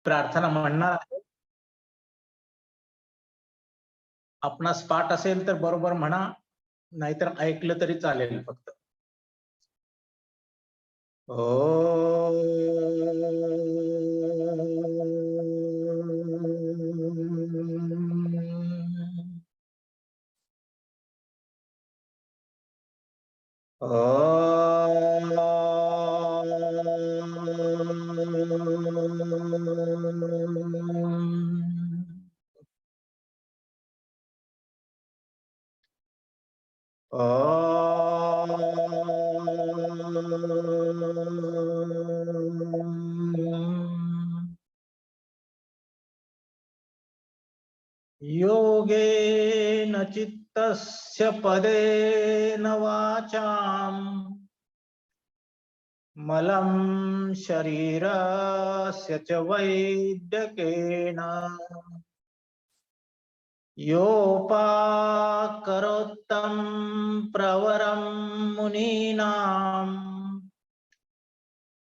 प्रार्थना म्हणणार आहे. आपणास पाठ असेल तर बरोबर म्हणा, नाहीतर ऐकलं तरी चालेल फक्त. योगेन चित्तस्य पदेन वाचाम् मलं शरीरस्य च वैद्यकेन योपाकरोत्तं प्रवरं मुनीनाम्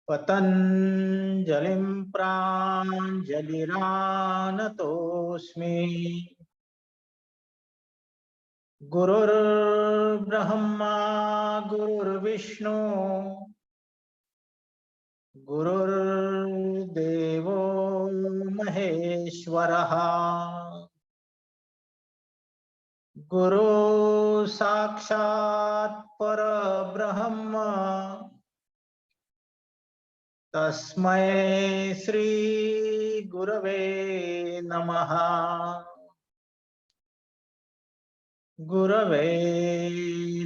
पतञ्जलिं प्राञ्जलिरानतोऽस्मि। गुरुर्ब्रह्मा गुरुर्विष्णु गुरुर्देवो महेश्वरः गुरु साक्षात् परब्रह्म तस्मै श्री गुरवे नमः। गुरवे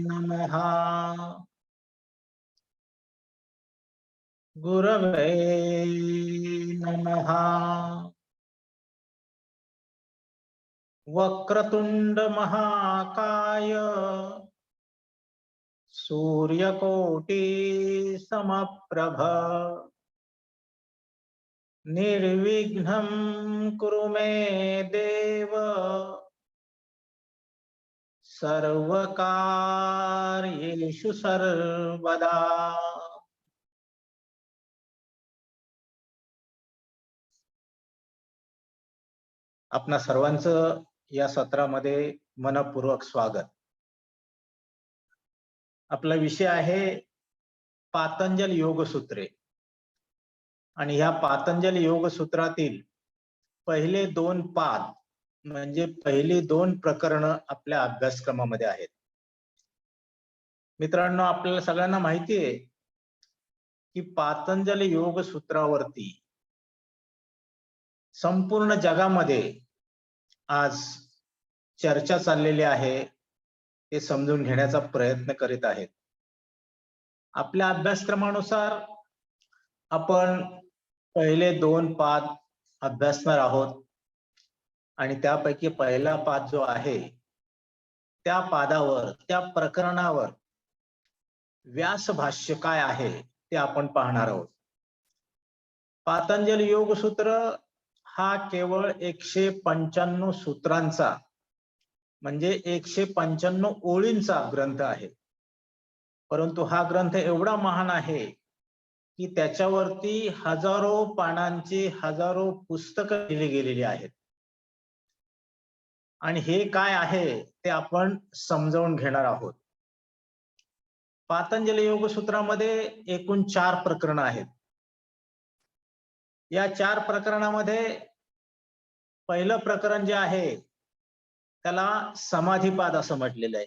नमः। गुरवे नमः। वक्रतुंड महाकाय सूर्यकोटि समप्रभ निर्विघ्नं कुरु मे देव सर्वकार्येषु सर्वदा। आपणा सर्वांचं या सत्रामध्ये मनपूर्वक स्वागत। आपला विषय आहे पातंजल योगसूत्रे आणि ह्या पातंजल योगसूत्रातील पहिले 2 पाद म्हणजे पहिली 2 प्रकरण आपल्या अभ्यासक्रमामध्ये आहेत। मित्रांनो, आपल्याला सगळ्यांना माहिती आहे की पातंजल योगसूत्रावरती संपूर्ण जगामध्ये आज चर्चा चाललेली आहे, ते समजून घेण्याचा प्रयत्न करीत आहेत। आपल्या अभ्यासक्रमानुसार आपण पहिले 2 पाद अभ्यासणार आहोत आणि त्यापैकी पहिला पाद जो आहे त्या पादावर, त्या प्रकरणावर व्यास भाष्य काय आहे ते आपण पाहणार आहोत। पातंजल योगसूत्र हा केवळ 195 सूत्रांचा म्हणजे 195 ओळींचा ग्रंथ आहे, परंतु हा ग्रंथ एवढा महान आहे की त्याच्यावरती हजारो पानांची हजारो पुस्तकं लिहिली गेलेली आहेत आणि हे काय आहे ते आपण समजावून घेणार आहोत। पातंजल योगसूत्रामध्ये एकूण 4 प्रकरण आहेत। या 4 प्रकरणामध्ये पहिलं प्रकरण जे आहे त्याला समाधिपाद असं म्हटलेलं आहे।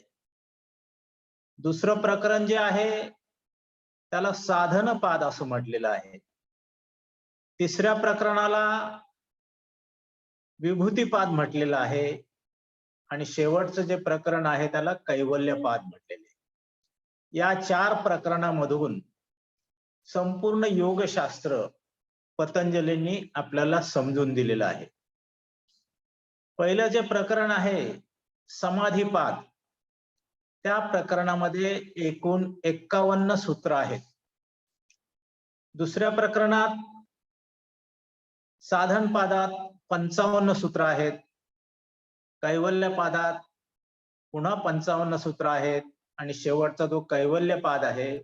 दुसरं प्रकरण जे आहे त्याला साधनपाद असं म्हटलेलं आहे। तिसऱ्या प्रकरणाला विभूतिपाद म्हटलेलं आहे आणि शेवटचं जे प्रकरण आहे त्याला कैवल्यपाद म्हटलेले आहे। या 4 प्रकरणामधून संपूर्ण योगशास्त्र पतंजलींनी आपल्याला समजून दिलेलं आहे। पहिलं जे प्रकरण आहे समाधिपाद, त्या प्रकरणामध्ये एकूण 51 सूत्र आहेत। दुसऱ्या प्रकरणात साधनपादात 55 सूत्र आहेत। कैवल्यपादात पुन्हा 55 सूत्र आहेत आणि शेवटचा जो कैवल्यपाद आहे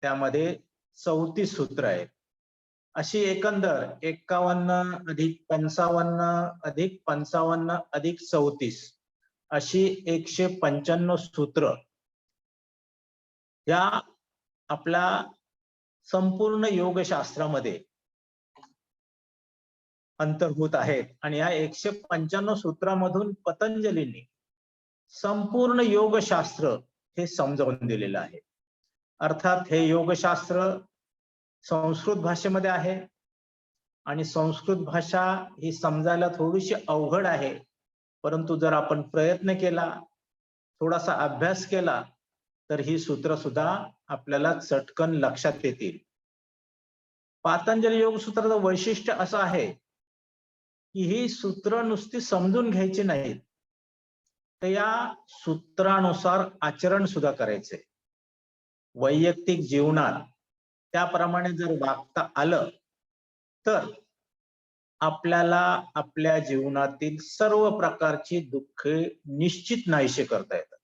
त्यामध्ये 34 सूत्र आहेत। अशी एकंदर 51 अधिक 55 अधिक 55 अधिक 34 अशी 195 सूत्र या आपल्या संपूर्ण योगशास्त्रामध्ये अंतर्भूत आहेत. आणि या 195 सूत्रामधून पतंजलींनी संपूर्ण योगशास्त्र हे समजावून दिलेलं आहे. अर्थात हे योगशास्त्र संस्कृत भाषेमध्ये आहे आणि संस्कृत भाषा ही समजायला थोडीशी अवघड आहे, परंतु जर आपण प्रयत्न केला, थोडासा अभ्यास केला, तर ही सूत्र सुद्धा आपल्याला चटकन लक्षात येतील. पातंजली योगसूत्राचं वैशिष्ट्य असं आहे की ही सूत्र नुसती समजून घ्यायची नाहीत, तर या सूत्रानुसार आचरण सुद्धा करायचे. वैयक्तिक जीवनात त्याप्रमाणे जर वागता आलं तर आपल्याला आपल्या जीवनातील सर्व प्रकारची दुःखे निश्चित नाहीसे करता येतात.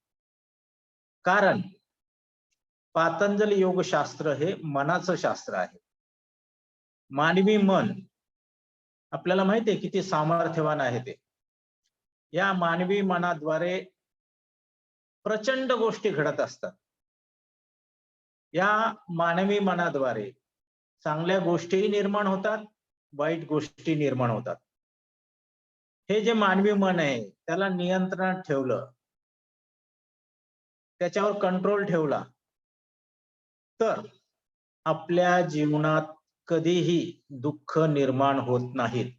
कारण पातंजली योगशास्त्र हे मनाचं शास्त्र आहे. मानवी मन आपल्याला माहिती आहे किती सामर्थ्यवान आहे ते. या मानवी मनाद्वारे प्रचंड गोष्टी घडत असतात. या मानवी मनाद्वारे चांगल्या गोष्टीही निर्माण होतात, वाईट गोष्टी निर्माण होतात. हे जे मानवी मन आहे त्याला नियंत्रणात ठेवलं, त्याच्यावर कंट्रोल ठेवला, तर आपल्या जीवनात कधीही दुःख निर्माण होत नाहीत.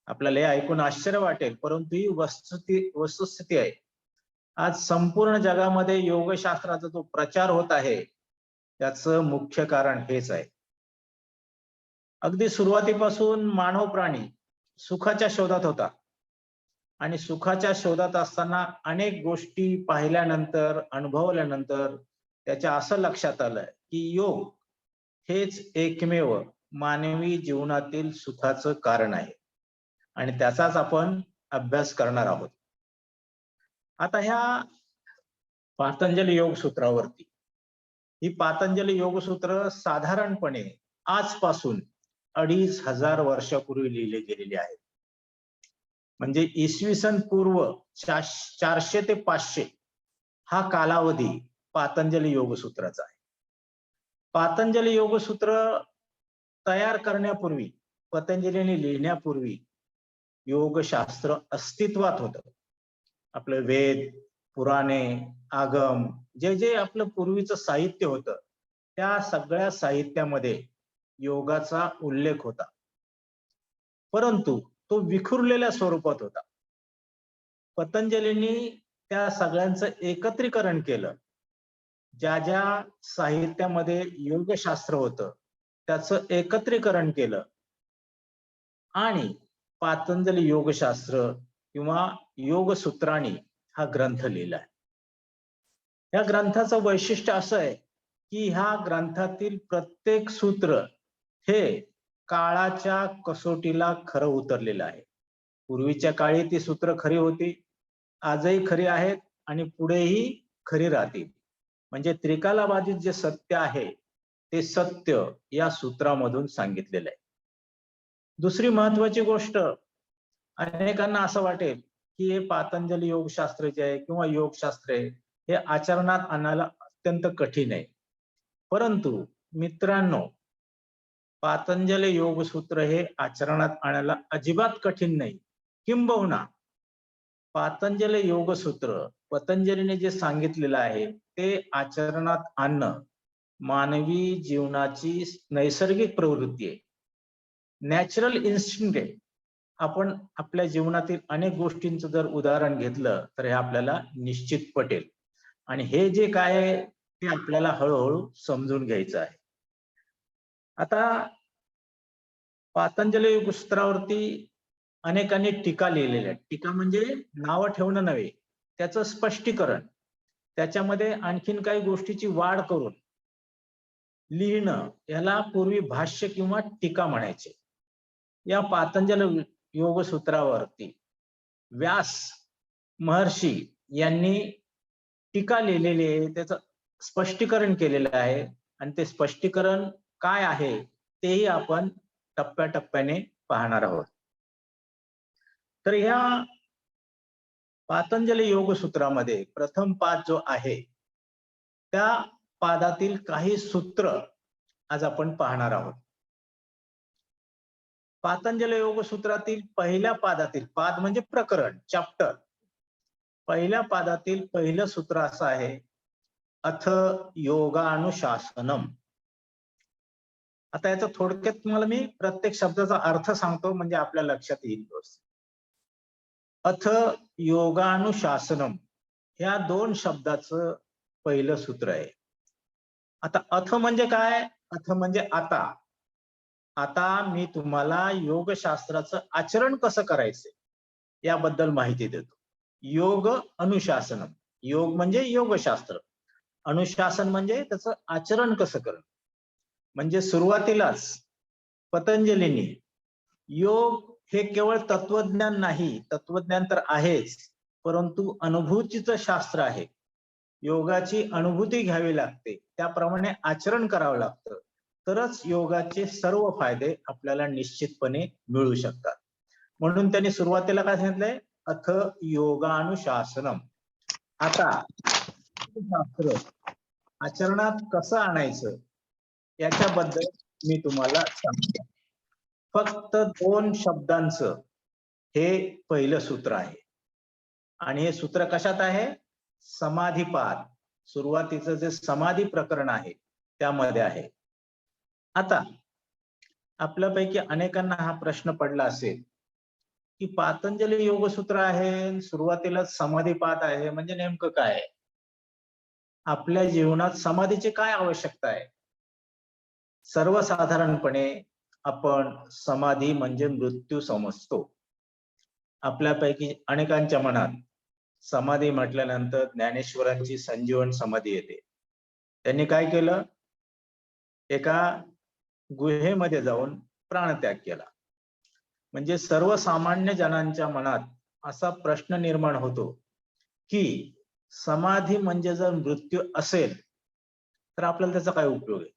आपल्याला हे ऐकून आश्चर्य वाटेल, परंतु ही वस्तुस्थिती आहे. आज संपूर्ण जगामध्ये योगशास्त्राचा जो प्रचार होत आहे त्याचं मुख्य कारण हेच आहे. अगदी सुरुवातीपासून मानव प्राणी सुखाच्या शोधात होता आणि सुखाच्या शोधात असताना अनेक गोष्टी पाहिल्यानंतर, अनुभवल्यानंतर त्याच्या असं लक्षात आलं की योग हेच एकमेव मानवी जीवनातील सुखाचं कारण आहे आणि त्याचाच आपण अभ्यास करणार आहोत. आता ह्या पातंजली योग सूत्रावरती, ही पातंजली योगसूत्र साधारणपणे आजपासून 2500 वर्षापूर्वी लिहिले गेलेली आहेत. म्हणजे इसवी सन पूर्व 400 ते 500 हा कालावधी पातंजली योगसूत्राचा आहे. पातंजली योगसूत्र तयार करण्यापूर्वी, पतंजलीने लिहिण्यापूर्वी योगशास्त्र अस्तित्वात होतं. आपले वेद, पुराणे, आगम, जे जे आपलं पूर्वीचं साहित्य होतं त्या सगळ्या साहित्यामध्ये योगाचा उल्लेख होता, परंतु तो विखुरलेल्या स्वरूपात होता. पतंजलींनी त्या सगळ्यांचं एकत्रीकरण केलं. ज्या ज्या साहित्यामध्ये योगशास्त्र होतं त्याचं एकत्रीकरण केलं आणि पातंजली योगशास्त्र किंवा योगसूत्रांनी हा ग्रंथ लिहिलाय. या ग्रंथाचं वैशिष्ट्य असं आहे की ह्या ग्रंथातील प्रत्येक सूत्र हे काळाच्या कसोटीला खरं उतरलेलं आहे. पूर्वीच्या काळी ती सूत्र खरी होती, आजही खरी आहेत आणि पुढेही खरी राहतील. म्हणजे त्रिकालाबाधित जे सत्य आहे ते सत्य या सूत्रामधून सांगितलेलं आहे. दुसरी महत्वाची गोष्ट, अनेकांना असं वाटेल की हे पातंजली योगशास्त्र जे आहे किंवा योगशास्त्र आहे हे आचरणात आणायला अत्यंत कठीण आहे. परंतु मित्रांनो, पातंजली योगसूत्र हे आचरणात आणायला अजिबात कठीण नाही. किंबहुना पातंजली योगसूत्र पतंजलीने जे सांगितलेलं आहे ते आचरणात आणणं मानवी जीवनाची नैसर्गिक प्रवृत्ती आहे, नॅचरल इन्स्टिंक्ट आहे. आपण आपल्या जीवनातील अनेक गोष्टींचं जर उदाहरण घेतलं तर हे आपल्याला निश्चित पटेल आणि हे जे काय आहे ते आपल्याला हळूहळू समजून घ्यायचं आहे. आता पातंजली योगसूत्रावरती अनेकांनी टीका लिहिलेल्या आहेत. टीका म्हणजे नावं ठेवणं नव्हे, त्याचं स्पष्टीकरण, त्याच्यामध्ये आणखीन काही गोष्टीची वाढ करून लिहिणं, याला पूर्वी भाष्य किंवा टीका म्हणायचे. या पातंजली योगसूत्रावरती व्यास महर्षी यांनी टीका लिहिलेली आहे, त्याचं स्पष्टीकरण केलेलं आहे आणि ते स्पष्टीकरण काय आहे तेही आपण टप्प्याटप्प्याने पाहणार आहोत. तर ह्या पातंजली योग सूत्रामध्ये प्रथम पाद जो आहे त्या पादातील काही सूत्र आज आपण पाहणार आहोत. पातंजली योग सूत्रातील पहिल्या पादातील, पाद म्हणजे प्रकरण, चॅप्टर, पहिल्या पादातील पहिलं सूत्र असं आहे, अथ योगानुशासनम. आता याचा थोडक्यात तुम्हाला मी प्रत्येक शब्दाचा अर्थ सांगतो म्हणजे आपल्या लक्षात येईल. अथ योगानुशासनम ह्या दोन शब्दाचं पहिलं सूत्र आहे. आता अथ म्हणजे काय? अथ म्हणजे आता. आता मी तुम्हाला योगशास्त्राचं आचरण कसं करायचंय याबद्दल माहिती देतो. योग अनुशासनम, योग म्हणजे योगशास्त्र, अनुशासन म्हणजे त्याचं आचरण कसं करणं. म्हणजे सुरुवातीलाच पतंजलींनी योग हे केवळ तत्वज्ञान नाही, तत्वज्ञान तर आहेच, परंतु अनुभूतीचं शास्त्र आहे. योगाची अनुभूती घ्यावी लागते, त्याप्रमाणे आचरण करावं लागतं, तरच योगाचे सर्व फायदे आपल्याला निश्चितपणे मिळू शकतात. म्हणून त्यांनी सुरुवातीला काय सांगितलंय? अथ योगानुशासनम. आता शास्त्र आचरणात कसं आणायचं याच्याबद्दल मी तुम्हाला सांगतो. फक्त दोन शब्दांचं हे पहिलं सूत्र आहे आणि हे सूत्र कशात आहे? समाधिपाद, सुरुवातीचं जे समाधी प्रकरण आहे त्यामध्ये आहे. आता आपल्यापैकी अनेकांना हा प्रश्न पडला असेल की पातंजली योगसूत्र आहे, सुरुवातीला समाधिपाद आहे, म्हणजे नेमकं काय आहे? आपल्या जीवनात समाधीची काय आवश्यकता आहे? सर्वसाधारणपणे आपण समाधी म्हणजे मृत्यू समजतो. आपल्यापैकी अनेकांच्या मनात समाधी म्हटल्यानंतर ज्ञानेश्वरांची संजीवन समाधी येते. त्यांनी काय केलं? एका गुहेमध्ये जाऊन प्राणत्याग केला. म्हणजे सर्वसामान्य जनांच्या मनात असा प्रश्न निर्माण होतो की समाधी म्हणजे जर मृत्यू असेल तर आपल्याला त्याचा काय उपयोग आहे?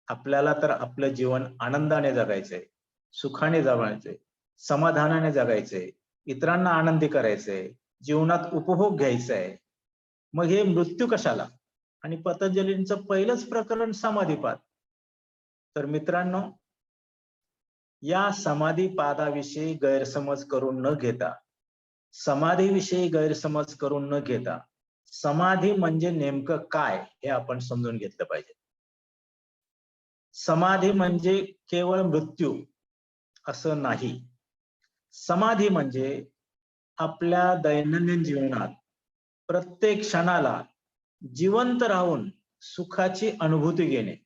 आपल्याला तर आपलं जीवन आनंदाने जगायचंय, सुखाने जगायचंय, समाधानाने जगायचंय, इतरांना आनंदी करायचंय, जीवनात उपभोग घ्यायचा आहे. मग हे मृत्यू कशाला? आणि पतंजलींचं पहिलंच प्रकरण समाधीपाद. तर मित्रांनो, या समाधीपादाविषयी गैरसमज करून न घेता, समाधीविषयी गैरसमज करून न घेता, समाधी म्हणजे नेमकं काय हे आपण समजून घेतलं पाहिजे. समाधी म्हणजे केवळ मृत्यू असं नाही. समाधी म्हणजे आपल्या दैनंदिन जीवनात प्रत्येक क्षणाला जिवंत राहून सुखाची अनुभूती घेणे,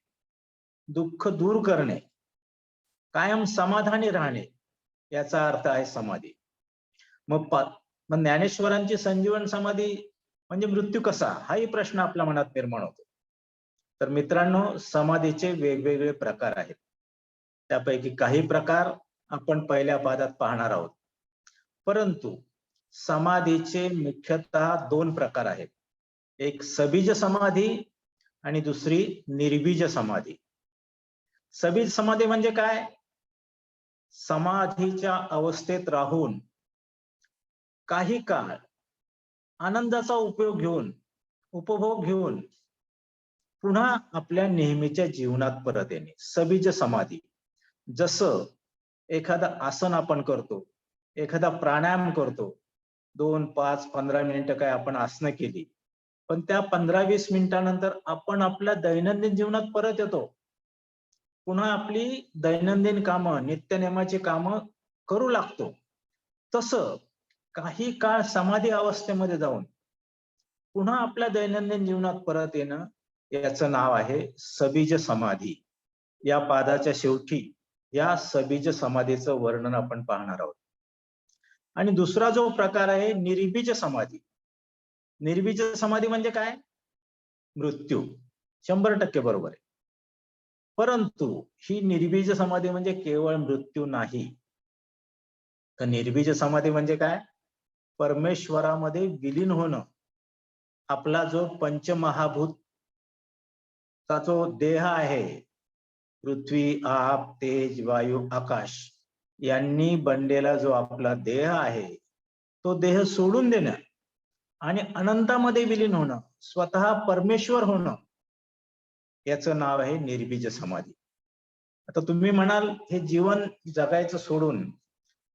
दुःख दूर करणे, कायम समाधानी राहणे, याचा अर्थ आहे समाधी. मग ज्ञानेश्वरांची संजीवन समाधी म्हणजे मृत्यू कसा, हाही प्रश्न आपल्या मनात निर्माण होतो. तर मित्रांनो, समाधीचे वेगवेगळे प्रकार आहेत. त्यापैकी काही प्रकार आपण पहिल्या पादात पाहणार आहोत. परंतु समाधीचे मुख्यतः दोन प्रकार आहेत. एक सबीज समाधी आणि दुसरी निर्बीज समाधी. सबीज समाधी म्हणजे काय? समाधीच्या अवस्थेत राहून काही काळ आनंदाचा उपभोग घेऊन पुन्हा आपल्या नेहमीच्या जीवनात परत येणे, सबीज समाधी. जसं एखादं आसन आपण करतो, एखादा प्राणायाम करतो, 2, 5, 15 मिनिटं काय आपण आसनं केली, पण त्या 15-20 मिनिटानंतर आपण आपल्या दैनंदिन जीवनात परत येतो, पुन्हा आपली दैनंदिन कामं, नित्यनेमाची कामं करू लागतो. तसं काही काळ समाधी अवस्थेमध्ये जाऊन पुन्हा आपल्या दैनंदिन जीवनात परत येणं, याचं नाव आहे सबीज समाधी. या पादाच्या शेवटी या सबीज समाधीचं वर्णन आपण पाहणार आहोत. आणि दुसरा जो प्रकार आहे निर्बीज समाधी. निर्बीज समाधी म्हणजे काय? मृत्यू. 100% बरोबर आहे. परंतु ही निर्बीज समाधी म्हणजे केवळ मृत्यू नाही. तर निर्बीज समाधी म्हणजे काय? परमेश्वरामध्ये विलीन होणं. आपला जो पंचमहाभूत चा जो देह आहे, पृथ्वी, आप, तेज, वायू, आकाश यांनी बनलेला जो आपला देह आहे, तो देह सोडून देणं आणि अनंतामध्ये विलीन होणं, स्वतः परमेश्वर होणं, याचं नाव आहे निर्बीज समाधी. आता तुम्ही म्हणाल, हे जीवन जगायचं सोडून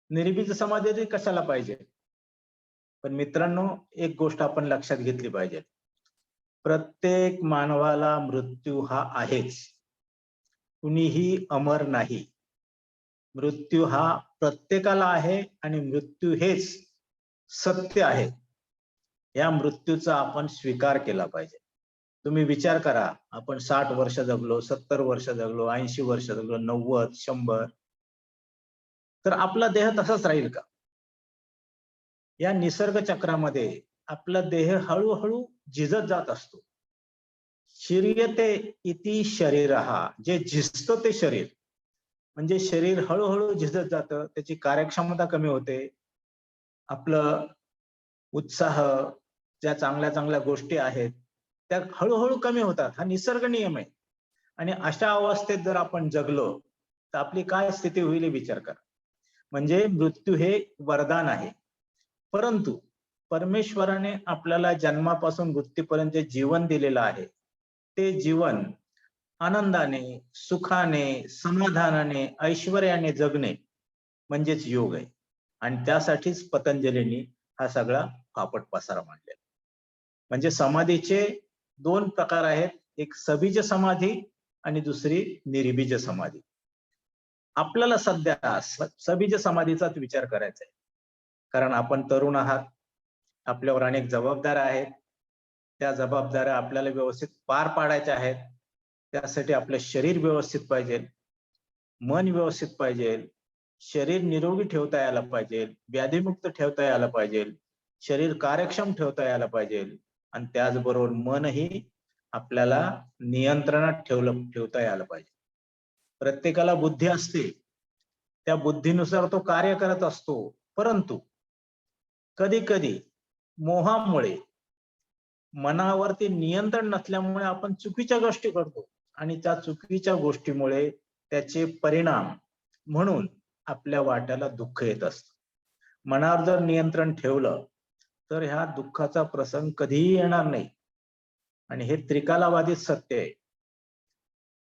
निर्बीज समाधी कशाला पाहिजे? पण मित्रांनो, एक गोष्ट आपण लक्षात घेतली पाहिजे. प्रत्येक मानवाला मृत्यू हा आहेच. कुणीही अमर नाही. मृत्यू हा प्रत्येकाला आहे आणि मृत्यू हेच सत्य आहे. या मृत्यूचा आपण स्वीकार केला पाहिजे. तुम्ही विचार करा, आपण 60 वर्ष जगलो, 70 वर्ष जगलो, 80 वर्ष जगलो, 90, 100, तर आपला देह तसाच राहील का? या निसर्ग चक्रामध्ये आपला देह हळूहळू झिजत जात असतो. शिर्यते इति शरीरहा, जे झिजतं ते शरीर, म्हणजे शरीर हळूहळू झिजत जातं, त्याची कार्यक्षमता कमी होते, आपलं उत्साह, ज्या चांगल्या चांगल्या गोष्टी आहेत त्या हळूहळू कमी होतात. हा निसर्ग नियम आहे. आणि अशा अवस्थेत जर आपण जगलो तर आपली काय स्थिती होईल हे विचार करा. म्हणजे मृत्यू हे वरदान आहे, परंतु परमेश्वराने आपल्याला जन्मापासून मृत्यूपर्यंत जे जीवन दिलेलं आहे, ते जीवन आनंदाने, सुखाने, समाधानाने, ऐश्वर्याने जगणे म्हणजेच योग आहे. आणि त्यासाठीच पतंजलींनी हा सगळा फापट पसारा मांडलेला. म्हणजे समाधीचे 2 प्रकार आहेत, एक सबीज समाधी आणि दुसरी निर्बीज समाधी. आपल्याला सध्या सबीज समाधीचाच विचार करायचा आहे, कारण आपण तरुण आहात, आपल्यावर अनेक जबाबदाऱ्या आहेत. त्या जबाबदाऱ्या आपल्याला व्यवस्थित पार पाडायच्या आहेत. त्यासाठी आपलं शरीर व्यवस्थित पाहिजे, मन व्यवस्थित पाहिजे, शरीर निरोगी ठेवता यायला पाहिजे, व्याधीमुक्त ठेवता यायला पाहिजे, शरीर कार्यक्षम ठेवता यायला पाहिजे, आणि त्याचबरोबर मनही आपल्याला नियंत्रणात ठेवता यायला पाहिजे. प्रत्येकाला बुद्धी असते, त्या बुद्धीनुसार तो कार्य करत असतो, परंतु कधी कधी मोहामुळे, मनावरती नियंत्रण नसल्यामुळे आपण चुकीच्या गोष्टी करतो आणि त्या चुकीच्या गोष्टीमुळे त्याचे परिणाम म्हणून आपल्या वाट्याला दुःख येत असतं. मनावर जर नियंत्रण ठेवलं तर ह्या दुःखाचा प्रसंग कधीही येणार नाही. आणि हे त्रिकालाबाधित सत्य आहे.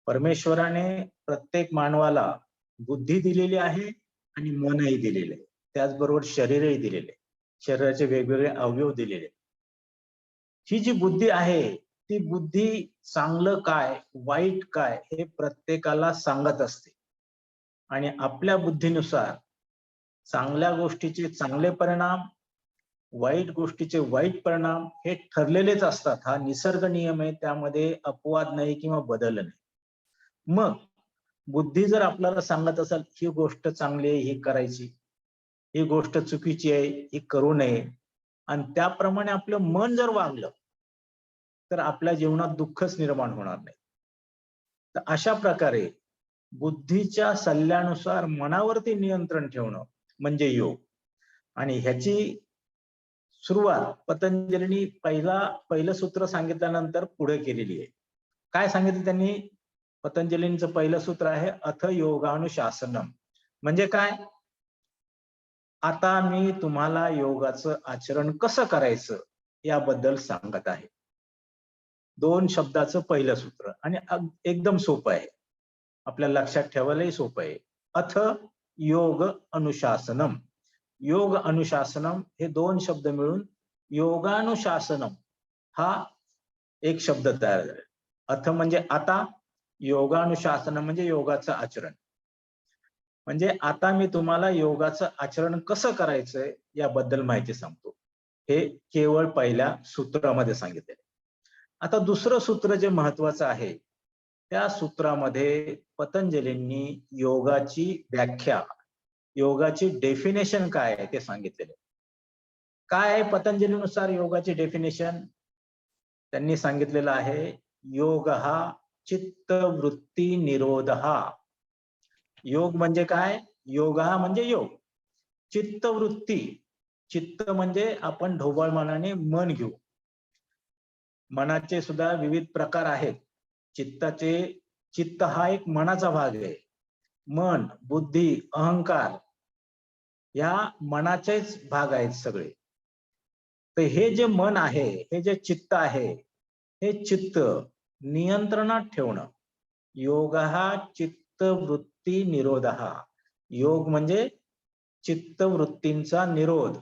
परमेश्वराने प्रत्येक मानवाला बुद्धी दिलेली आहे आणि मनही दिलेले आहे, त्याचबरोबर शरीरही दिलेले, शरीराचे वेगवेगळे अवयव दिलेले. ही जी बुद्धी आहे ती बुद्धी चांगलं काय वाईट काय हे प्रत्येकाला सांगत असते. आणि आपल्या बुद्धीनुसार चांगल्या गोष्टीचे चांगले परिणाम, वाईट गोष्टीचे वाईट परिणाम हे ठरलेलेच असतात. हा निसर्ग नियम आहे, त्यामध्ये अपवाद नाही किंवा बदल नाही. मग बुद्धी जर आपल्याला सांगत असेल ही गोष्ट चांगली आहे, ही करायची, ही गोष्ट चुकीची आहे, ही करू नये, आणि त्याप्रमाणे आपलं मन जर वागलं तर आपल्या जीवनात दुःखच निर्माण होणार नाही. तर अशा प्रकारे बुद्धीच्या सल्ल्यानुसार मनावरती नियंत्रण ठेवणं म्हणजे योग. आणि ह्याची सुरुवात पतंजलींनी पहिलं सूत्र सांगितल्यानंतर पुढे केलेली आहे. काय सांगितलं त्यांनी? पतंजलींचं पहिलं सूत्र आहे अथ योगानुशासनम. म्हणजे काय? आता मी तुम्हाला योगाचं आचरण कसं करायचं याबद्दल सांगत आहे. 2 शब्दाचं पहिलं सूत्र आणि एकदम सोपं आहे, आपल्याला लक्षात ठेवायलाही सोपं आहे. अथ योग अनुशासनम. योग अनुशासनम हे 2 शब्द मिळून योगानुशासनम हा एक शब्द तयार झाला. अथ म्हणजे आता, योगानुशासन म्हणजे योगाचं आचरण. म्हणजे आता मी तुम्हाला योगाचं आचरण कसं करायचंय याबद्दल माहिती सांगतो. हे केवळ पहिल्या सूत्रामध्ये सांगितले. आता दुसरं सूत्र जे महत्वाचं आहे, त्या सूत्रामध्ये पतंजलींनी योगाची व्याख्या, योगाची डेफिनेशन काय आहे ते सांगितलेले. काय आहे पतंजलीनुसार योगाची डेफिनेशन? त्यांनी सांगितलेलं आहे योग हा चित्तवृत्ती निरोध. योग म्हणजे काय? योग हा म्हणजे योग, चित्तवृत्ती, चित्त म्हणजे आपण ढोबळ मनाने मन घेऊ. मनाचे सुद्धा विविध प्रकार आहेत. चित्ताचे चित्त हा एक मनाचा भाग आहे. मन, बुद्धी, अहंकार या मनाचेच भाग आहेत सगळे. तर हे जे मन आहे, हे जे चित्त आहे, हे चित्त नियंत्रणात ठेवणं. योग हा चित्त वृत्ती निरोध. योग म्हणजे चित्तवृत्तींचा निरोध.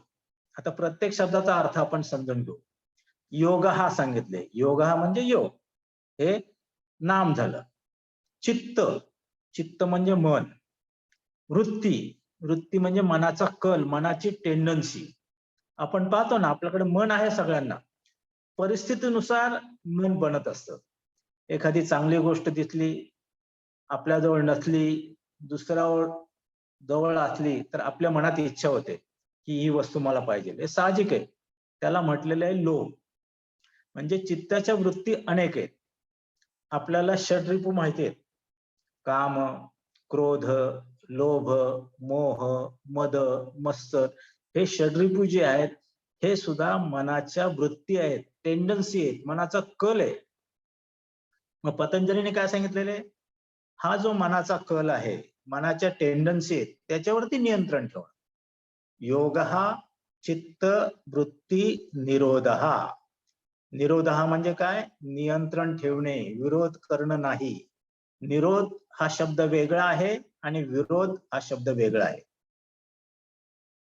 आता प्रत्येक शब्दाचा अर्थ आपण समजून घेऊ. योग हा सांगितले, योग हा म्हणजे योग, हे नाम झालं. चित्त, चित्त म्हणजे मन. वृत्ती, वृत्ती म्हणजे मनाचा कल, मनाची टेंडन्सी. आपण पाहतो ना, आपल्याकडे मन आहे सगळ्यांना, परिस्थितीनुसार मन बनत असतं. एखादी चांगली गोष्ट दिसली, आपल्याजवळ नसली, दुसऱ्यावर जवळ असली, तर आपल्या मनात इच्छा होते की ही वस्तू मला पाहिजे. हे साहजिक आहे. त्याला म्हटलेलं आहे लोभ. म्हणजे चित्ताच्या वृत्ती अनेक आहेत. आपल्याला षड्रिपू माहिती आहेत. काम, क्रोध, लोभ, मोह, मद, मत्सर, हे षड्रिपू जे आहेत, हे सुद्धा मनाच्या वृत्ती आहेत, टेंडन्सी आहेत, मनाचा कल आहे. मग पतंजलीने काय सांगितलेले, हा जो मनाचा कल आहे, मनाच्या टेंडन्सी आहेत, त्याच्यावरती नियंत्रण ठेवा. योग हा चित्त वृत्ती निरोध. निरोध म्हणजे काय? नियंत्रण ठेवणे, विरोध करणं नाही. निरोध हा शब्द वेगळा आहे आणि विरोध हा शब्द वेगळा आहे.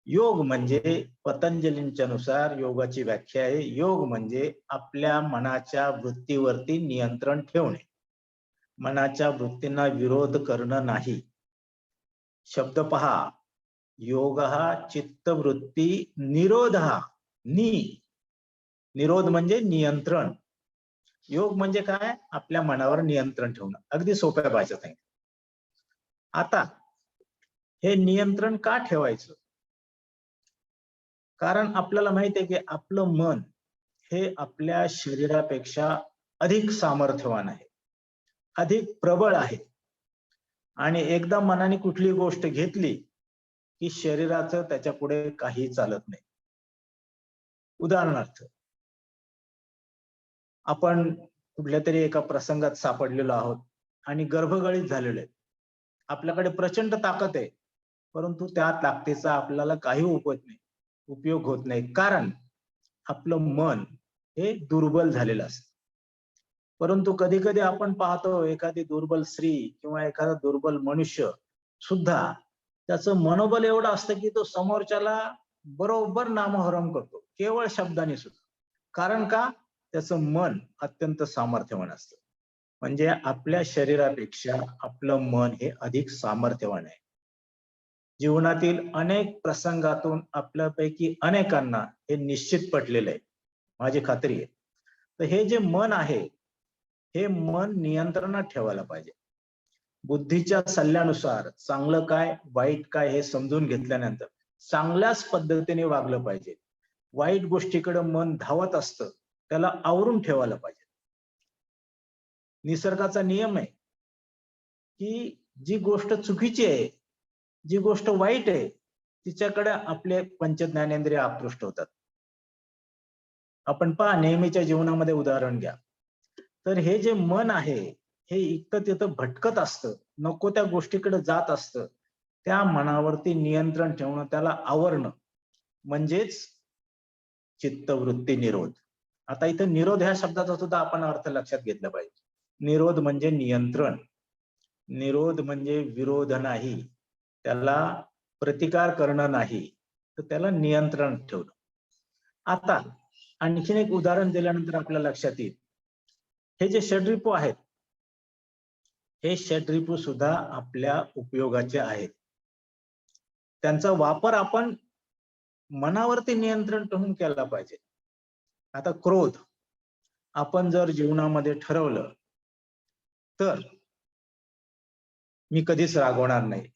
योग म्हणजे पतंजलींच्या नुसार योगाची व्याख्या आहे, योग म्हणजे आपल्या मनाच्या वृत्तीवरती नियंत्रण ठेवणे, मनाच्या वृत्तींना विरोध करणं नाही. शब्द पहा, योग हा चित्तवृत्ती निरोध. निरोध म्हणजे नियंत्रण. योग म्हणजे काय? आपल्या मनावर नियंत्रण ठेवणं. अगदी सोप्या भाषेत आहे. आता हे नियंत्रण का ठेवायचं? कारण आपल्याला माहिती आहे की आपलं मन हे आपल्या शरीरापेक्षा अधिक सामर्थ्यवान आहे, अधिक प्रबळ आहे. आणि एकदा मनाने कुठली गोष्ट घेतली की शरीराचं त्याच्या पुढे काही चालत नाही. उदाहरणार्थ, आपण कुठल्या तरी एका प्रसंगात सापडलेलो आहोत आणि गर्भगळीत झालेलो आहे. आपल्याकडे प्रचंड ताकद आहे, परंतु त्या ताकदीचा आपल्याला काही उपयोग होत नाही, कारण आपलं मन हे दुर्बल झालेलं असतं. परंतु कधी कधी आपण पाहतो एखादी दुर्बल स्त्री किंवा एखादा दुर्बल मनुष्य सुद्धा त्याचं मनोबल एवढं असतं की तो समोरच्याला बरोबर नामोहरम करतो, केवळ शब्दाने सुद्धा. कारण का? त्याचं मन अत्यंत सामर्थ्यवान असतं. म्हणजे आपल्या शरीरापेक्षा आपलं मन हे अधिक सामर्थ्यवान आहे. जीवनातील अनेक प्रसंगातून आपल्यापैकी अनेकांना हे निश्चित पटलेलं आहे, माझी खात्री आहे. तर हे जे मन आहे, हे मन नियंत्रणात ठेवायला पाहिजे. बुद्धीच्या सल्ल्यानुसार चांगलं काय वाईट काय हे समजून घेतल्यानंतर चांगल्याच पद्धतीने वागलं पाहिजे. वाईट गोष्टीकडे मन धावत असतं, त्याला आवरून ठेवायला पाहिजे. निसर्गाचा नियम आहे की जी गोष्ट चुकीची आहे, जी गोष्ट वाईट आहे, तिच्याकडे आपले पंचज्ञानेंद्रिय आकृष्ट होतात. आपण पहा, नेहमीच्या जीवनामध्ये उदाहरण घ्या, तर हे जे मन आहे हे इथं तिथं भटकत असतं, नको त्या गोष्टीकडे जात असतं. त्या मनावरती नियंत्रण ठेवणं, त्याला आवरणं म्हणजेच चित्तवृत्ती निरोध. आता इथं निरोध ह्या शब्दाचा सुद्धा आपण अर्थ लक्षात घेतला पाहिजे. निरोध म्हणजे नियंत्रण, निरोध म्हणजे विरोध नाही, त्याला प्रतिकार करणं नाही, तर त्याला नियंत्रण ठेवणं. आता आणखीन एक उदाहरण दिल्यानंतर आपल्या लक्षात येईल, हे जे षड्रिपू आहेत, हे षड्रिपू सुद्धा आपल्या उपयोगाचे आहेत. त्यांचा वापर आपण मनावरती नियंत्रण ठेवून केला पाहिजे. आता क्रोध, आपण जर जीवनामध्ये ठरवलं तर मी कधीच रागवणार नाही,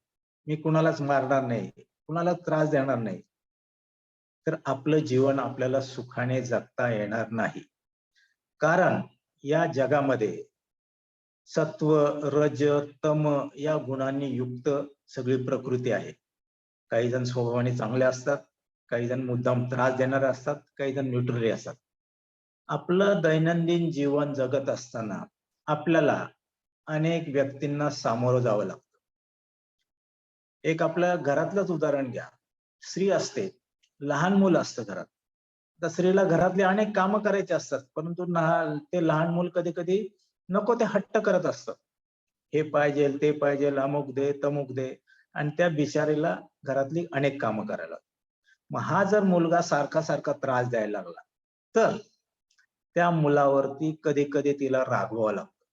मी कुणालाच मारणार नाही, कुणाला त्रास देणार नाही, तर आपलं जीवन आपल्याला सुखाने जगता येणार नाही. कारण या जगामध्ये सत्व, रज, तम या गुणांनी युक्त सगळी प्रकृती आहे. काही जण स्वभावाने चांगले असतात, काही जण मुद्दाम त्रास देणारे असतात, काही जण न्यूट्रली असतात. आपलं दैनंदिन जीवन जगत असताना आपल्याला अनेक व्यक्तींना सामोरं जावं लागतं. एक आपल्या घरातलंच उदाहरण घ्या. स्त्री असते, लहान मूल असतं घरात. तर स्त्रीला घरातली अनेक कामं करायची असतात, परंतु ते लहान मूल कधी कधी नको ते हट्ट करत असतं. हे पाहिजे, ते पाहिजे, अमुक दे, तमुक दे, आणि त्या बिचारीला घरातली अनेक कामं करायला. मग हा जर मुलगा सारखा सारखा त्रास द्यायला लागला तर त्या मुलावरती कधी कधी तिला रागवावं लागतं.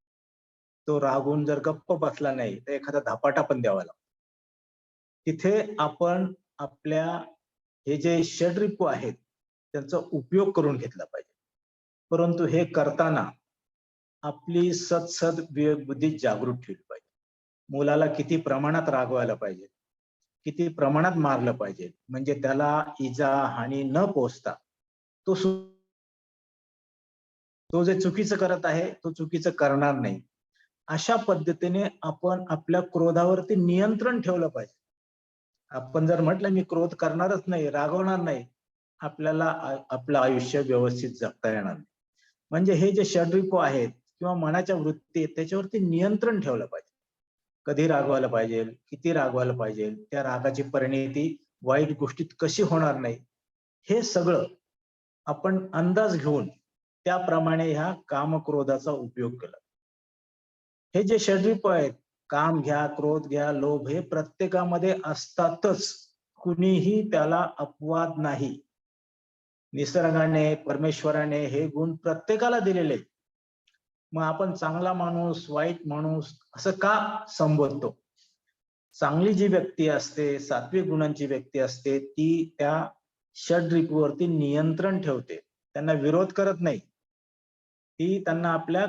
तो रागून जर गप्प बसला नाही तर एखादा धपाटा पण द्यावा लागतो. तिथे आपण आपल्या हे जे षड्रिपू आहेत त्यांचा उपयोग करून घेतला पाहिजे. परंतु हे करताना आपली सदसद विवेकबुद्धी जागृत ठेवली पाहिजे. मुलाला किती प्रमाणात रागवायला पाहिजे, किती प्रमाणात मारलं पाहिजे, म्हणजे त्याला इजा हानी न पोहोचता तो जे चुकीचं करत आहे तो चुकीचं करणार नाही. अशा पद्धतीने आपण आपल्या क्रोधावरती नियंत्रण ठेवलं पाहिजे. आपण जर म्हटलं मी क्रोध करणारच नाही, रागवणार नाही, आपल्याला आपलं आयुष्य व्यवस्थित जगता येणार नाही. म्हणजे हे जे षड्रिपू आहेत किंवा मनाच्या वृत्ती आहेत त्याच्यावरती नियंत्रण ठेवलं पाहिजे. कधी रागवायला पाहिजे, किती रागवायला पाहिजे, त्या रागाची परिणती वाईट गोष्टीत कशी होणार नाही, हे सगळं आपण अंदाज घेऊन त्याप्रमाणे ह्या कामक्रोधाचा उपयोग केला. हे जे षड्रिप आहेत, काम घ्या, क्रोध घ्या, लोभ, हे प्रत्येकामध्ये असतातच. कुणीही त्याला अपवाद नाही. निसर्गाने, परमेश्वराने हे गुण प्रत्येकाला दिलेले. मग आपण चांगला माणूस, वाईट माणूस असं का संबोधतो? चांगली जी व्यक्ती असते, सात्विक गुणांची व्यक्ती असते, ती त्या षड्रिपूवरती नियंत्रण ठेवते, त्यांना विरोध करत नाही. ती त्यांना आपल्या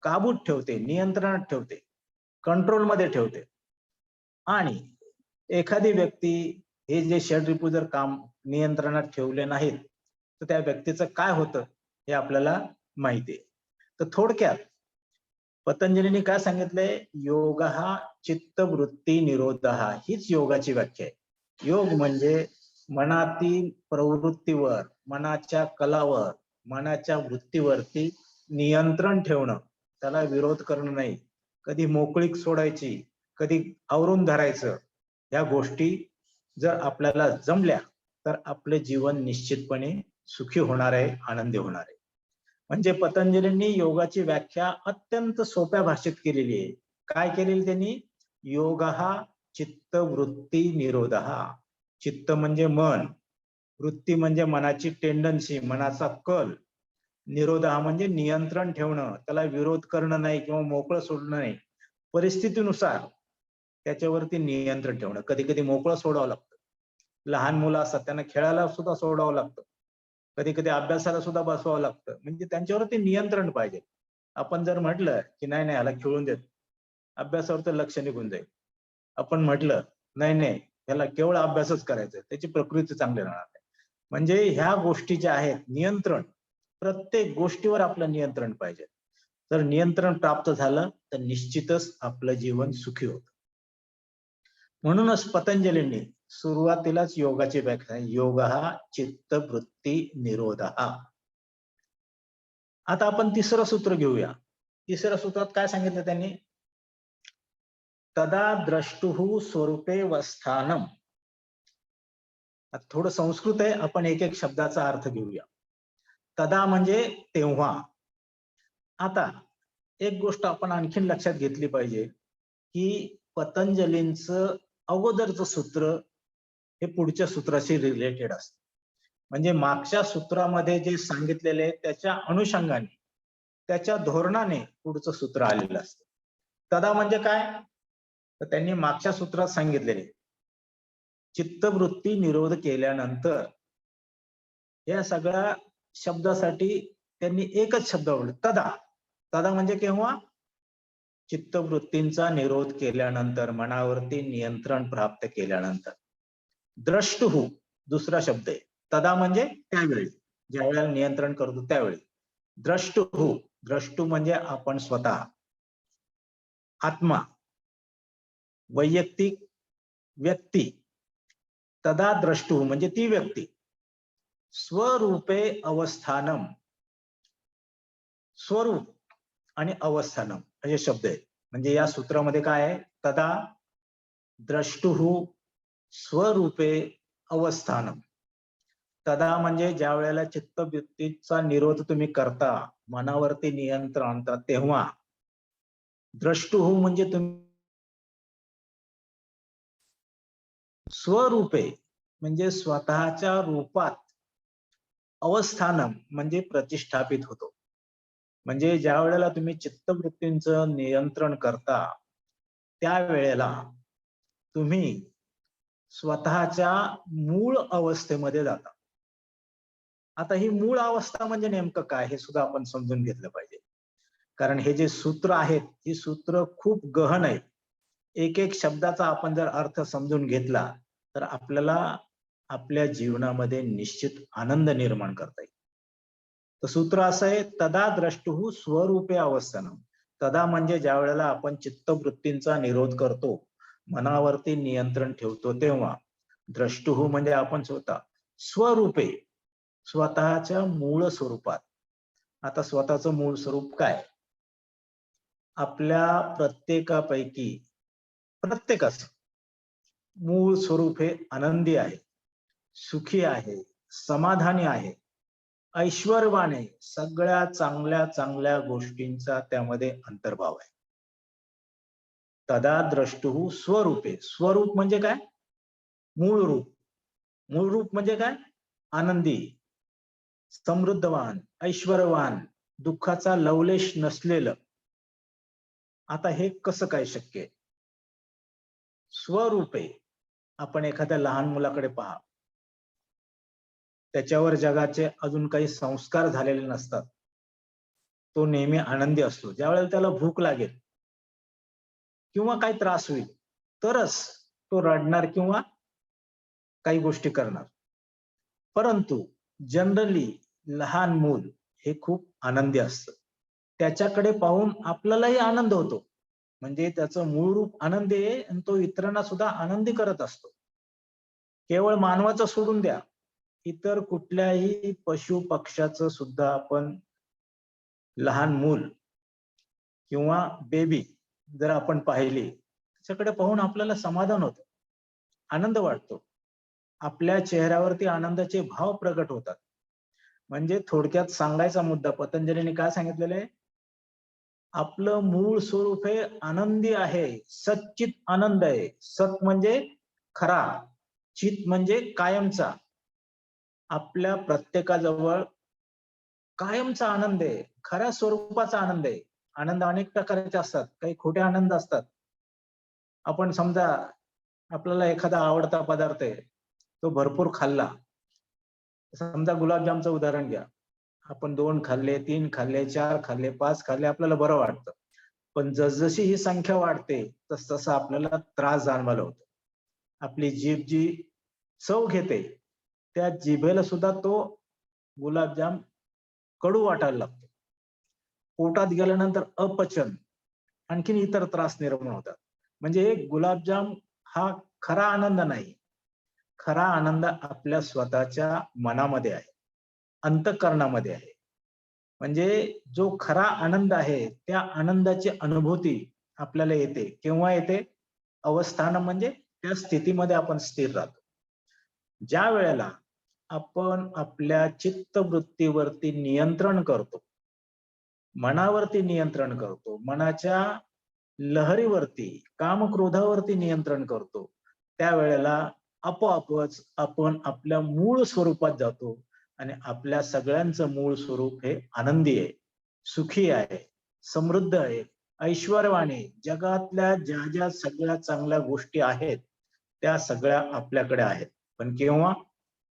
काबूत ठेवते, नियंत्रणात ठेवते, कंट्रोलमध्ये ठेवते. आणि एखादी व्यक्ती हे जे षड्रिपू जर काम नियंत्रणात ठेवले नाहीत तर त्या व्यक्तीचं काय होतं हे आपल्याला माहिती आहे. तर थोडक्यात पतंजलीने काय सांगितलंय? योग हा चित्तवृत्ती निरोध हीच योगाची व्याख्या आहे. योग म्हणजे मनातील प्रवृत्तीवर, मनाच्या कलावर, मनाच्या वृत्तीवरती नियंत्रण ठेवणं, त्याला विरोध करणं नाही, कधी मोकळीक सोडायची, कधी आवरून धरायचं. या गोष्टी जर आपल्याला जमल्या तर आपले जीवन निश्चितपणे सुखी होणार आहे, आनंदी होणार आहे. म्हणजे पतंजलींनी योगाची व्याख्या अत्यंत सोप्या भाषेत केलेली आहे. काय केलेली त्यांनी? योग हा चित्तवृत्ती निरोध. चित्त म्हणजे मन, वृत्ती म्हणजे मनाची टेंडन्सी, मनाचा कल, निरोध म्हणजे नियंत्रण ठेवणं, त्याला विरोध करणं नाही किंवा मोकळं सोडणं नाही, परिस्थितीनुसार त्याच्यावरती नियंत्रण ठेवणं. कधी कधी मोकळं सोडावं लागतं. लहान मुलं असतात त्यांना खेळायला सुद्धा सोडावं लागतं, कधी कधी अभ्यासाला सुद्धा बसवावं लागतं. म्हणजे त्यांच्यावरती नियंत्रण पाहिजे. आपण जर म्हटलं की नाही नाही ह्याला खेळून देत, अभ्यासावर तर लक्ष निघून जाईल. आपण म्हटलं नाही नाही ह्याला केवळ अभ्यासच करायचा, त्याची प्रकृती चांगली राहणार नाही. म्हणजे ह्या गोष्टी ज्या आहेत, नियंत्रण, प्रत्येक गोष्टीवर आपलं नियंत्रण पाहिजे. जर नियंत्रण प्राप्त झालं तर निश्चितच आपलं जीवन सुखी होतं. म्हणूनच पतंजलींनी सुरुवातीलाच योगाची व्याख्या, योग हा चित्तवृत्ती निरोध. आता आपण तिसरं सूत्र घेऊया. तिसऱ्या सूत्रात काय सांगितलं त्यांनी? तदा द्रष्टुः स्वरूपे वस्थानम. थोडं संस्कृत आहे, आपण एक एक शब्दाचा अर्थ घेऊया. तदा म्हणजे तेव्हा. आता एक गोष्ट आपण आणखीन लक्षात घेतली पाहिजे की पतंजलींचं अगोदरचं सूत्र हे पुढच्या सूत्राशी रिलेटेड असतं. म्हणजे मागच्या सूत्रामध्ये जे सांगितलेले त्याच्या अनुषंगाने, त्याच्या धोरणाने पुढचं सूत्र आलेलं असतं. तदा म्हणजे काय? तर त्यांनी मागच्या सूत्रात सांगितलेले चित्तवृत्ती निरोध केल्यानंतर या सगळ्या शब्दासाठी त्यांनी एकच शब्द वापरला, तदा. तदा म्हणजे केव्हा? चित्तवृत्तींचा निरोध केल्यानंतर, मनावरती नियंत्रण प्राप्त केल्यानंतर. द्रष्टुः दुसरा शब्द आहे. तदा म्हणजे त्यावेळी, ज्या वेळेला नियंत्रण करतो त्यावेळी. द्रष्टुः, द्रष्टू म्हणजे आपण स्वतः, आत्मा, वैयक्तिक व्यक्ती. तदा द्रष्टुः म्हणजे ती व्यक्ती. स्वरूपे अवस्थानम, स्वरूप आणि अवस्थानम असे शब्द आहेत. म्हणजे या सूत्रामध्ये काय आहे, तदा द्रष्टुः स्वरूपे अवस्थानम. तदा म्हणजे ज्या वेळेला चित्तवृत्तीचा निरोध तुम्ही करता, मनावरती नियंत्रण आणता, तेव्हा द्रष्टुः म्हणजे तुम्ही स्वरूपे म्हणजे स्वतःच्या रूपात, अवस्थानम म्हणजे प्रतिष्ठापित होतो. म्हणजे ज्या वेळेला तुम्ही चित्तवृत्तींचं नियंत्रण करता, त्यावेळेला तुम्ही स्वतःच्या मूळ अवस्थेमध्ये जाता. आता ही मूळ अवस्था म्हणजे नेमकं काय हे सुद्धा आपण समजून घेतलं पाहिजे. कारण हे जे सूत्र आहेत, ही सूत्र खूप गहन आहेत. एक एक शब्दाचा आपण जर अर्थ समजून घेतला, तर आपल्याला आपल्या जीवनामध्ये निश्चित आनंद निर्माण करता येईल. तर सूत्र असं आहे, तदा द्रष्टुः स्वरूपे अवस्थानम. तदा म्हणजे ज्या वेळेला आपण चित्तवृत्तींचा निरोध करतो, मनावरती नियंत्रण ठेवतो, तेव्हा द्रष्टुः म्हणजे आपण स्वतः स्वरूपे, स्वतःच्या मूळ स्वरूपात. आता स्वतःचं मूळ स्वरूप काय? आपल्या प्रत्येकाचं मूळ स्वरूप हे आनंदी आहे, सुखी आहे, समाधानी आहे, ऐश्वर्यवान आहे. सगळ्या चांगल्या चांगल्या गोष्टींचा त्यामध्ये अंतर्भाव आहे. तदा द्रष्टुः स्वरूपे. स्वरूप म्हणजे काय? मूळ रूप. मूळ रूप म्हणजे काय? आनंदी, समृद्धवान, ऐश्वर्यवान, दुःखाचा लवलेश नसलेलं. आता हे कसं काय शक्य आहे? स्वरूपे. आपण एखाद्या लहान मुलाकडे पहा, त्याच्यावर जगाचे अजून काही संस्कार झालेले नसतात. तो नेहमी आनंदी असतो. ज्यावेळेला त्याला भूक लागेल किंवा काही त्रास होईल, तरच तो रडणार किंवा काही गोष्टी करणार. परंतु जनरली लहान मूल हे खूप आनंदी असतं. त्याच्याकडे पाहून आपल्यालाही आनंद होतो. म्हणजे त्याचं मूळ रूप आनंदी आहे आणि तो इतरांना सुद्धा आनंदी करत असतो. केवळ मानवाचं सोडून द्या, इतर कुठल्याही पशु पक्ष्याचं सुद्धा आपण लहान मूल किंवा बेबी जर आपण पाहिली, त्याच्याकडे पाहून आपल्याला समाधान होतं, आनंद वाटतो. आपल्या चेहऱ्यावरती आनंदाचे भाव प्रगट होतात. म्हणजे थोडक्यात सांगायचा मुद्दा पतंजलीने काय सांगितलेलं आहे? आपलं मूळ स्वरूप हे आनंदी आहे, सच्चित आनंद आहे. सत म्हणजे खरा, चित म्हणजे कायमचा. आपल्या प्रत्येकाजवळ कायमचा आनंद आहे, खऱ्या स्वरूपाचा आनंद आहे. आनंद अनेक प्रकारचे असतात, काही खोटे आनंद असतात. आपण समजा आपल्याला एखादा आवडता पदार्थ आहे, तो भरपूर खाल्ला. समजा गुलाबजामचं उदाहरण घ्या. आपण 2 खाल्ले, 3 खाल्ले, 4 खाल्ले, 5 खाल्ले, आपल्याला बरं वाटतं. पण जसजशी ही संख्या वाढते, तसतसा आपल्याला त्रास जाणवायला होतो. आपली जीभ जी चव घेते, त्या जिभेला सुद्धा तो गुलाबजाम कडू वाटायला लागतो. पोटात गेल्यानंतर अपचन, आणखीन इतर त्रास निर्माण होतात. म्हणजे गुलाबजाम हा खरा आनंद नाही. खरा आनंद आपल्या स्वतःच्या मनामध्ये आहे, अंतःकरणामध्ये आहे. म्हणजे जो खरा आनंद आहे, त्या आनंदाची अनुभूती आपल्याला येते. केव्हा येते? अवस्थान म्हणजे त्या स्थितीमध्ये आपण स्थिर राहतो. ज्या वेळेला आपण आपल्या चित्तवृत्तीवरती नियंत्रण करतो, मनावरती नियंत्रण करतो, मनाच्या लहरीवरती, कामक्रोधावरती नियंत्रण करतो, त्यावेळेला आपोआपच आपण आपल्या मूळ स्वरूपात जातो आणि आपल्या सगळ्यांचं मूळ स्वरूप हे आनंदी आहे, सुखी आहे, समृद्ध आहे, ऐश्वर्यवान आहे. जगातल्या ज्या ज्या सगळ्या चांगल्या गोष्टी आहेत, त्या सगळ्या आपल्याकडे आहेत. पण केव्हा?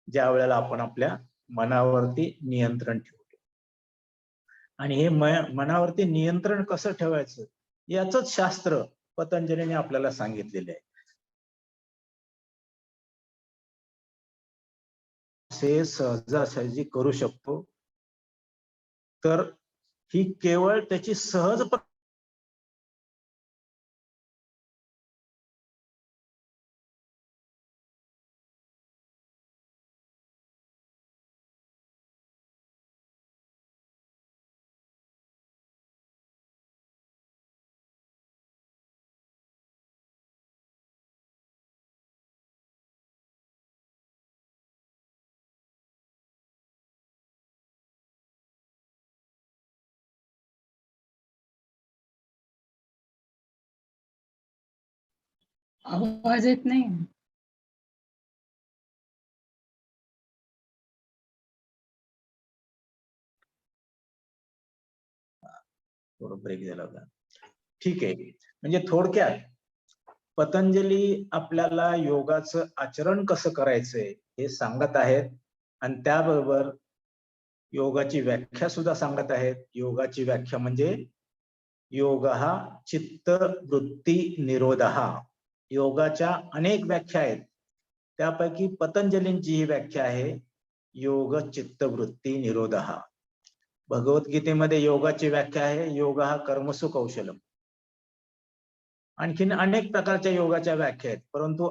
ज्या वेळेला आपण आपल्या मनावरती नियंत्रण ठेवतो. आणि हे मनावरती नियंत्रण कसं ठेवायचं, याचंच शास्त्र पतंजलीने आपल्याला सांगितलेले आहे. असे सहजासहजी करू शकतो, तर ही केवळ त्याची सहज आवाज येत नाही. थोडं ब्रेक झाला होता. ठीक आहे. म्हणजे थोडक्यात पतंजली आपल्याला योगाचं आचरण कसं करायचंय हे सांगत आहेत आणि त्याबरोबर योगाची व्याख्या सुद्धा सांगत आहेत. योगाची व्याख्या म्हणजे योग हा चित्त वृत्ती निरोधः. योगाच्या अनेक व्याख्या आहेत, त्यापैकी पतंजलींची ही व्याख्या आहे योग चित्त वृत्ती निरोधः. भगवद्गीतेमध्ये योगाची व्याख्या आहे योग हा कर्मसु कौशलम. आणखीन अनेक प्रकारच्या योगाच्या व्याख्या आहेत, परंतु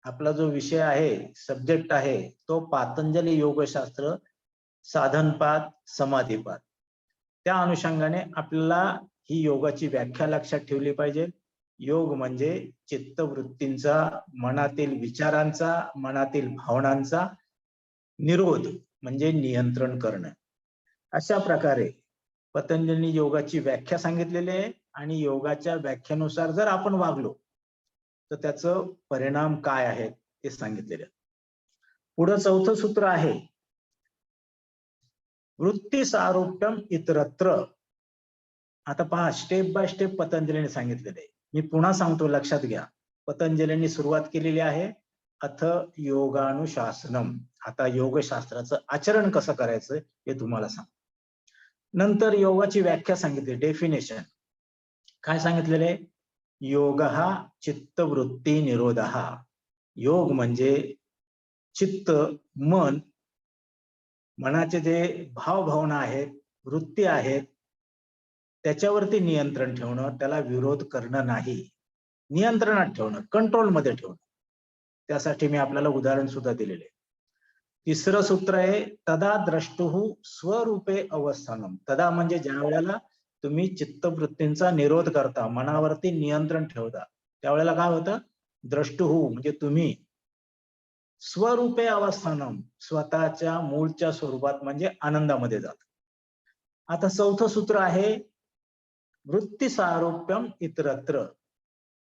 आपला जो विषय आहे, सब्जेक्ट आहे, तो पातंजली योगशास्त्र साधनपाद समाधीपाद. त्या अनुषंगाने आपल्याला ही योगाची व्याख्या लक्षात ठेवली पाहिजे. योग म्हणजे चित्तवृत्तींचा, मनातील विचारांचा, मनातील भावनांचा निरोध म्हणजे नियंत्रण करणं. अशा प्रकारे पतंजली योगाची व्याख्या सांगितलेली आहे आणि योगाच्या व्याख्येनुसार जर आपण वागलो तर त्याचं परिणाम काय आहेत ते सांगितलेले. पुढं चौथं सूत्र आहे वृत्ती सारूप्यम इतरत्र. आता पहा, स्टेप बाय स्टेप पतंजलीने सांगितलेले आहे. मी पुन्हा सांगतो, लक्षात घ्या. पतंजलींनी सुरुवात केलेली आहे अथ योगानुशासनम. आता योगशास्त्राचं आचरण कसं करायचं हे तुम्हाला सांग. नंतर योगाची व्याख्या सांगितली, डेफिनेशन. काय सांगितलेले? योग हा चित्तवृत्ती निरोधः. योग म्हणजे चित्त, मन, मनाचे जे भावभावना आहेत, वृत्ती आहेत, त्याच्यावरती नियंत्रण ठेवणं, त्याला विरोध करणं नाही, नियंत्रणात ठेवणं, कंट्रोलमध्ये ठेवणं. त्यासाठी मी आपल्याला उदाहरण सुद्धा दिलेले. तिसरं सूत्र आहे तदा द्रष्टुः स्वरूपे अवस्थानम. तदा म्हणजे ज्या वेळेला तुम्ही चित्तवृत्तींचा निरोध करता, मनावरती नियंत्रण ठेवता, त्यावेळेला काय होतं? द्रष्टुः म्हणजे तुम्ही स्वरूपे अवस्थानम, स्वतःच्या मूळच्या स्वरूपात म्हणजे आनंदामध्ये जात. आता चौथं सूत्र आहे वृत्ती सारूप्यम इतरत्र.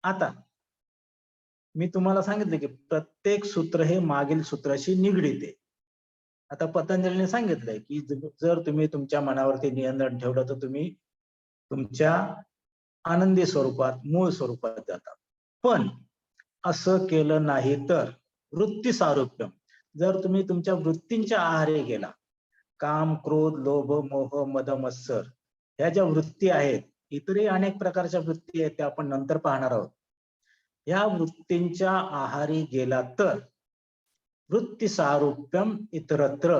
आता मी तुम्हाला सांगितलं की प्रत्येक सूत्र हे मागील सूत्राशी निगडीत आहे. आता पतंजलीने सांगितलंय की जर तुम्ही तुमच्या मनावरती नियंत्रण ठेवलं तर तुम्ही तुमच्या आनंदी स्वरूपात, मूळ स्वरूपात जाता. पण असं केलं नाही तर वृत्ती सारूप्यम, जर तुम्ही तुमच्या वृत्तींच्या आहारी गेला, काम, क्रोध, लोभ, मोह, मद, मत्सर, ह्या ज्या वृत्ती आहेत, इतरही अनेक प्रकारच्या वृत्ती आहेत, त्या आपण नंतर पाहणार आहोत. ह्या वृत्तींच्या आहारी गेला तर वृत्ती सारूप्यम इतरत्र,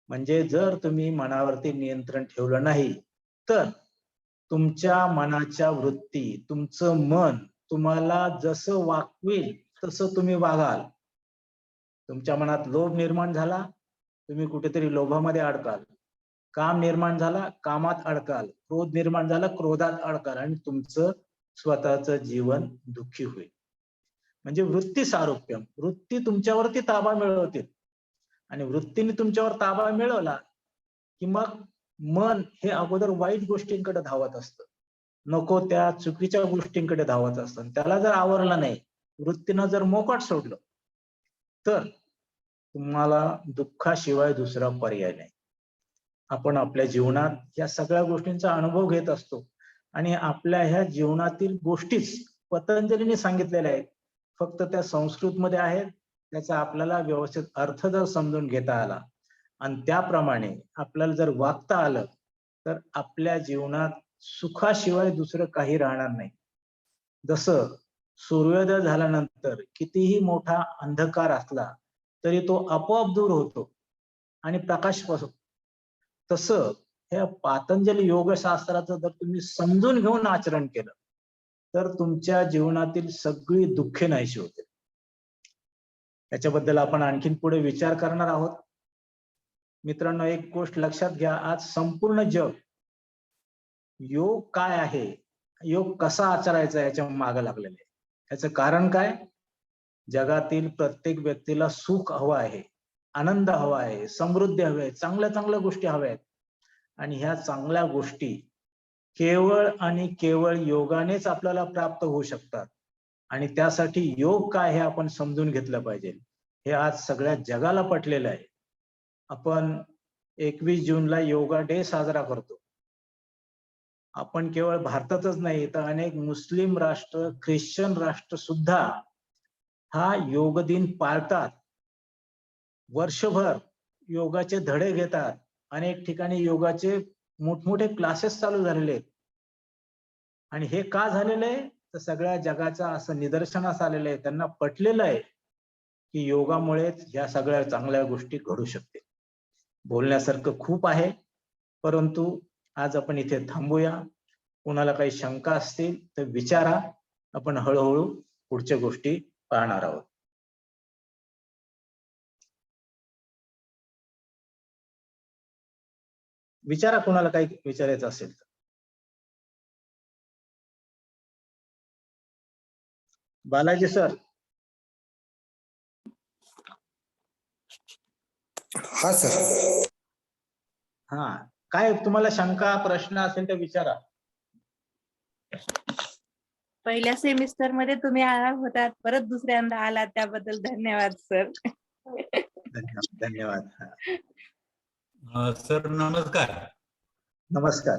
म्हणजे जर तुम्ही मनावरती नियंत्रण ठेवलं नाही तर तुमच्या मनाच्या वृत्ती, तुमचं मन तुम्हाला जसं वाकवेल तसं तुम्ही वागाल. तुमच्या मनात लोभ निर्माण झाला, तुम्ही कुठेतरी लोभामध्ये अडकाल. काम निर्माण झाला, कामात अडकाल. क्रोध निर्माण झाला, क्रोधात अडकाल आणि तुमचं स्वतःचं जीवन दुःखी होईल. म्हणजे वृत्ती सारूप्यम, वृत्ती तुमच्यावरती ताबा मिळवतील आणि वृत्तीने तुमच्यावर ताबा मिळवला की मग मन हे अगोदर वाईट गोष्टींकडे धावत असतं, नको त्या चुकीच्या गोष्टींकडे धावत असतं. त्याला जर आवरलं नाही, वृत्तीनं जर मोकाट सोडलं तर तुम्हाला दुःखाशिवाय दुसरा पर्याय नाही. आपण आपल्या जीवनात या सगळ्या गोष्टींचा अनुभव घेत असतो आणि आपल्या ह्या जीवनातील गोष्टीच पतंजलीने सांगितलेल्या आहेत, फक्त त्या संस्कृतमध्ये आहेत. त्याचा आपल्याला व्यवस्थित अर्थ जर समजून घेता आला आणि त्याप्रमाणे आपल्याला जर वागता आलं तर आपल्या जीवनात सुखाशिवाय दुसरं काही राहणार नाही. जसं सूर्योदय झाल्यानंतर कितीही मोठा अंधकार असला तरी तो आपोआप दूर होतो आणि प्रकाश पसरतो, तसं हे पातंजली योगशास्त्राचं जर तुम्ही समजून घेऊन आचरण केलं तर तुमच्या जीवनातील सगळी दुःखे नाहीशी होतील. याच्याबद्दल आपण आणखीन पुढे विचार करणार आहोत. मित्रांनो, एक गोष्ट लक्षात घ्या, आज संपूर्ण जग योग काय आहे, योग कसा आचरायचा याच्या मागे लागलेले आहे. याचं कारण काय? जगातील प्रत्येक व्यक्तीला सुख हवं आहे, आनंद हवा आहे, समृद्धी हवी आहे, चांगल्या चांगल्या गोष्टी हव्या आहेत. आणि ह्या चांगल्या गोष्टी केवळ आणि केवळ योगानेच आपल्याला प्राप्त होऊ शकतात. आणि त्यासाठी योग काय हे आपण समजून घेतलं पाहिजे. हे आज सगळ्या जगाला पटलेलं आहे. आपण 21 जूनला योगा डे साजरा करतो. आपण केवळ भारतातच नाही तर अनेक मुस्लिम राष्ट्र, ख्रिश्चन राष्ट्र सुद्धा हा योग दिन पाळतात. वर्षभर योगाचे धडे घेतात. अनेक ठिकाणी योगाचे मोठमोठे क्लासेस चालू झालेले आहेत. आणि हे का झालेलं आहे तर सगळ्या जगाचा असं निदर्शनास आलेलं आहे, त्यांना पटलेलं आहे की योगामुळेच ह्या सगळ्या चांगल्या गोष्टी घडू शकते. बोलण्यासारखं खूप आहे, परंतु आज आपण इथे थांबूया. कोणाला काही शंका असतील तर विचारा. आपण हळूहळू पुढच्या गोष्टी पाहणार आहोत. विचारा कोणाला काही विचारायचं असेल तर. बालाजी सर. हा सर. हा, काय तुम्हाला शंका प्रश्न असेल तर विचारा. पहिल्या सेमिस्टर मध्ये तुम्ही आला होतात, परत दुसऱ्यांदा आलात, त्याबद्दल धन्यवाद सर. धन्यवाद. सर नमस्कार. नमस्कार.